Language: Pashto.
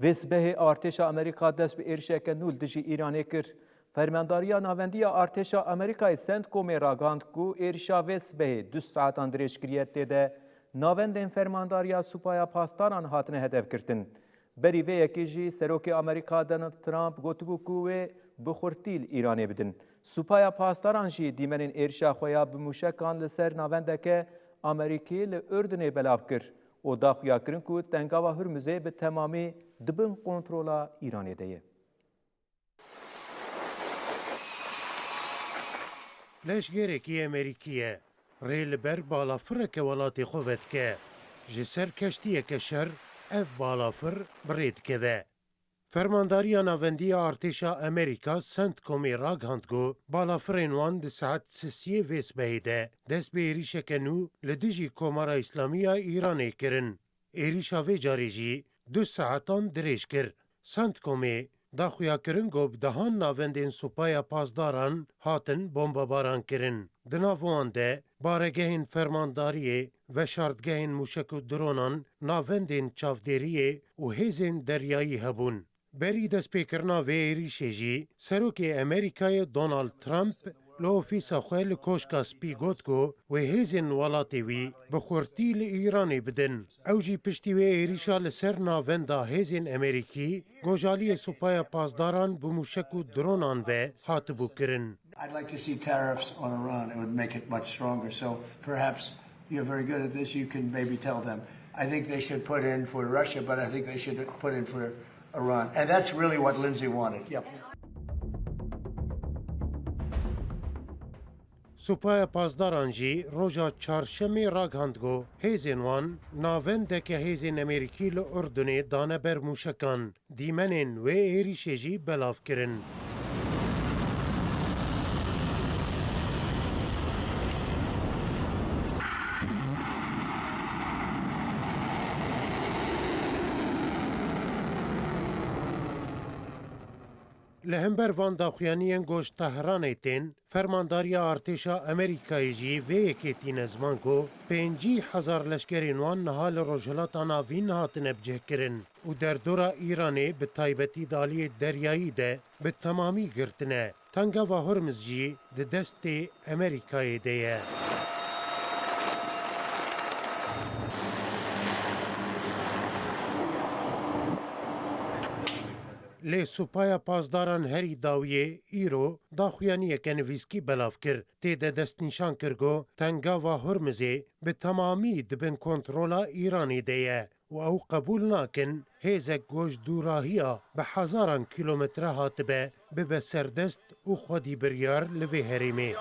وسبه ارتشا امریکا دست به ارشک نول دجی ایرانی کر. فرمانداریا ناوندی ارتشا امریکای سنت کومی راگاند کو ارشا وسبه 2 ساعت اندرش کریت ده ناوندین فرمانداریا سوپایا پاسداران هاتنه هدف کرتن. بری و یکیجی سروک امریکا دونالد ترامپ گوتبو کوه بخورتیل ایرانی بدن. سوپایا پاسداران جی دیمنین ارشا خویا بموشکان لسر ناوندکه امریکی لأردن بلاف کر. او داخویا کرن کو تنگاوا هرمزه به تمامی دبن کنترولا ایرانی دیه. لشگرکی امریکیه ریل بر بالافر که ولاتی خوبت که جسر کشتیه که شر اف بالافر برید که ده. فرمانداری ناوندی ارتشا امریکا سنت کومی راگهاند گو بالافرین وان ده ساعت سسیه ویس بهیده دست به ایریشه که نو لدیجی کومارا اسلامی ایرانی کرن. ایریشا وی جاری جی 2 ساعتان دریش کر. سنت کومی داخویا کرن گوب دهان ناوندین سوپایا پاسداران هاتن بمبا باران کرن. دناوان ده بارگهین فرمانداریه و شاردگهین موشک و درونان ناوندین چافدیریه و هیزین دریایی هبون. بری دست پیکرنا و ایریشه جی سروک امریکای دونالد ترامپ لوفیسا خویل کوشکا سپیگوت گو و هیزین والاتی وی بخورتی ایرانی بدن. او جی پشتی و ایریشا لسر ناوندا هیزین امریکی گوجالی سوپایا پاسداران بموشک و درونان و هاتبو کرن. I'd like to see tariffs on Iran. It would make it much stronger. So perhaps you're very good at this. You can maybe tell them. I think they should put in for Russia, but I think they should put in for Iran. And that's really what Lindsay wanted. Yep. سوپای پاسداران جی روژا چارشمی راگهاند گو هیزین وان ناوندک هیزین امریکی لأردنی دانه بر موشکان دیمنین و ایریشه جی بلاف کرن. لهمبر وان داخویانیان گوش تهران تین فرمانداریا ارتشا امریکایی جی و یکیتین زمان کو 50,000 لشکرین وان نهال روجلات ناوین هاتن بجه کرن و در دورا ایرانی به تایبتی دالی دریایی ده به تمامی گرتنه تنگا و هرمز جی ده دست امریکایی ده. لی سوپایا پاسداران هری داویه ایرو داخویانیه که نویسکی بلاف کر تیده دست نشان کرگو تنگا و هرمزه به تمامی دبن کنترولا ایرانی دیه و او قبول ناکن هیزک گوش دوراهیا به هزاران کیلومتره هاتبه به سردست و خودی بریار لوی هریمه.